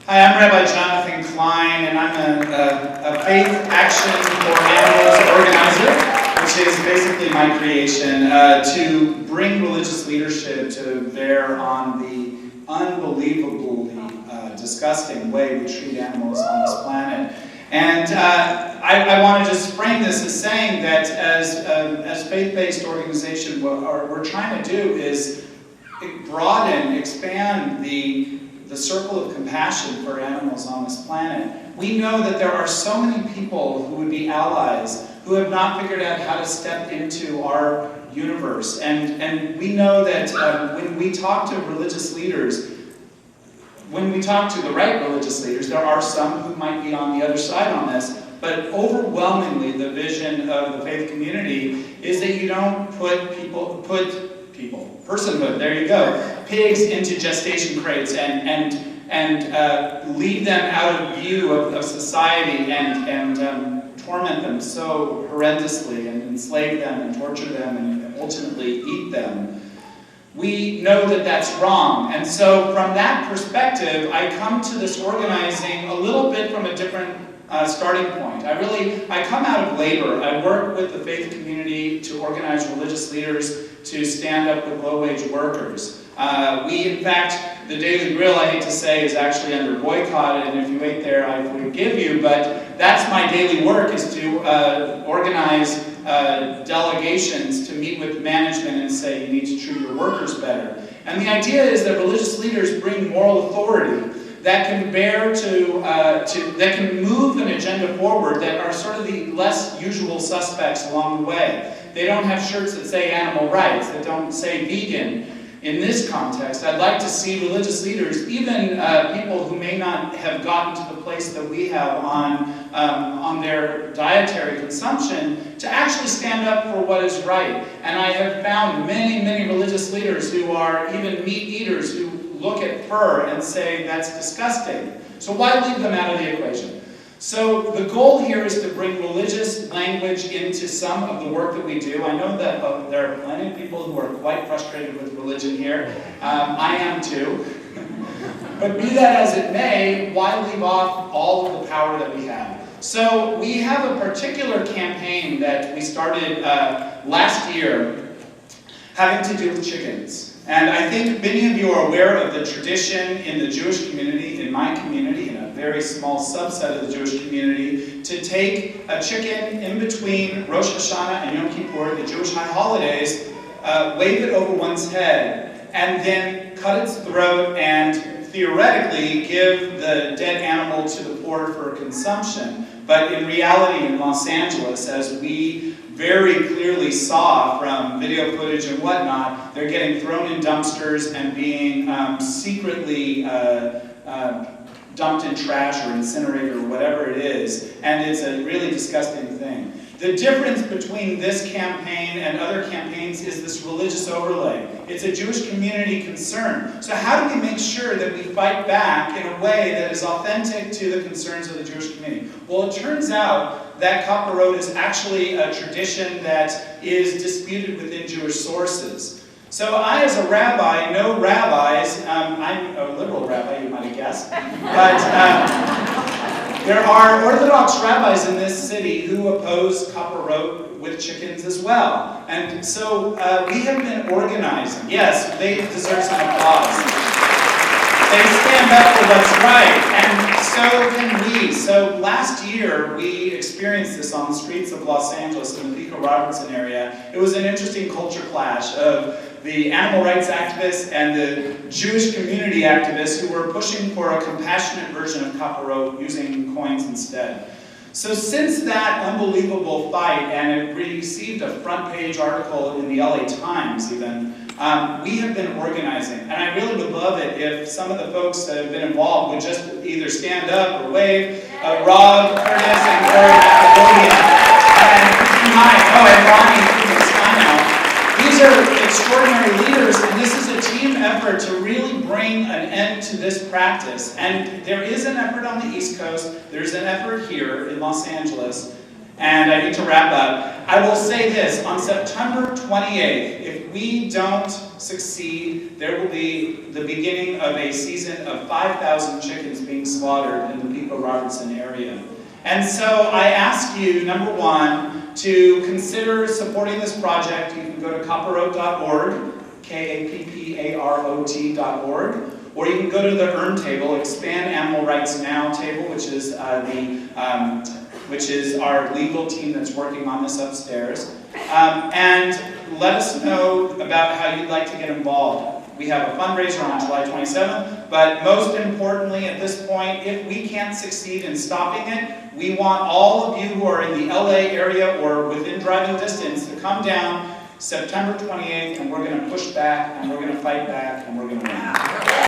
Hi, I'm Rabbi Jonathan Klein, and I'm a Faith Action for Animals organizer, which is basically my creation, to bring religious leadership to bear on the unbelievably disgusting way we treat animals on this planet. And I want to just frame this as saying that as faith-based organization, what we're trying to do is broaden, expand the circle of compassion for animals on this planet. We know that there are so many people who would be allies who have not figured out how to step into our universe. And we know that when we talk to religious leaders, when we talk to the right religious leaders, there are some who might be on the other side on this, but overwhelmingly the vision of the faith community is that you don't put personhood, there you go, pigs into gestation crates and leave them out of view of society and torment them so horrendously and enslave them and torture them and ultimately eat them. We know that that's wrong. And so from that perspective, I come to this organizing a little bit from a different starting point. I come out of labor. I work with the faith community to organize religious leaders to stand up with low-wage workers. In fact, the Daily Grill, I hate to say, is actually under boycott, and if you ate there, I forgive you, but that's my daily work, is to organize delegations to meet with management and say, you need to treat your workers better. And the idea is that religious leaders bring moral authority that can that can move an agenda forward that are sort of the less usual suspects along the way. They don't have shirts that say animal rights, that don't say vegan. In this context, I'd like to see religious leaders, even people who may not have gotten to the place that we have on their dietary consumption, to actually stand up for what is right. And I have found many, many religious leaders who are even meat eaters who look at fur and say, that's disgusting. So why leave them out of the equation? So the goal here is to bring religious language into some of the work that we do. I know that there are plenty of people who are quite frustrated with religion here. I am too. But be that as it may, why leave off all of the power that we have? So we have a particular campaign that we started last year having to do with chickens. And I think many of you are aware of the tradition in the Jewish community, in my community, in a very small subset of the Jewish community, to take a chicken in between Rosh Hashanah and Yom Kippur, the Jewish high holidays, wave it over one's head, and then cut its throat and theoretically give the dead animal to the poor for consumption. But in reality, in Los Angeles, as we very clearly saw from video footage and whatnot, they're getting thrown in dumpsters and being secretly dumped in trash or incinerator or whatever it is, and it's a really disgusting thing. The difference between this campaign and other campaigns is this religious overlay. It's a Jewish community concern. So how do we make sure that we fight back in a way that is authentic to the concerns of the Jewish community? Well, it turns out that Kapparot is actually a tradition that is disputed within Jewish sources. So I, as a rabbi, know rabbis. I'm a liberal rabbi, you might have guessed. But there are Orthodox rabbis in this city who oppose Kapparot with chickens as well. And so we have been organizing. Yes, they deserve some applause. They stand up for what's right, and so can we. So last year, we experienced this on the streets of Los Angeles in the Pico Robertson area. It was an interesting culture clash of the animal rights activists and the Jewish community activists who were pushing for a compassionate version of Kapparot using coins instead. So since that unbelievable fight, and it received a front page article in the LA Times even, we have been organizing. And I really would love it if some of the folks that have been involved would just either stand up or wave. Rob, Curtis, and Corey at the podium. And Ronnie in the sky now. These are extraordinary leaders, and this is a team effort to really bring an end to this practice. And there is an effort on the East Coast, there's an effort here in Los Angeles, and I need to wrap up. I will say this, on September 28th, if we don't succeed, there will be the beginning of a season of 5,000 chickens being slaughtered in the Pico Robertson area. And so I ask you, number one, to consider supporting this project. You can go to kapparot.org, Kapparot.org, or you can go to the Earn table, Expand Animal Rights Now table, which is our legal team that's working on this upstairs. And let us know about how you'd like to get involved. We have a fundraiser on July 27th, but most importantly at this point, if we can't succeed in stopping it, we want all of you who are in the LA area or within driving distance to come down September 28th, and we're going to push back, and we're going to fight back, and we're going to win.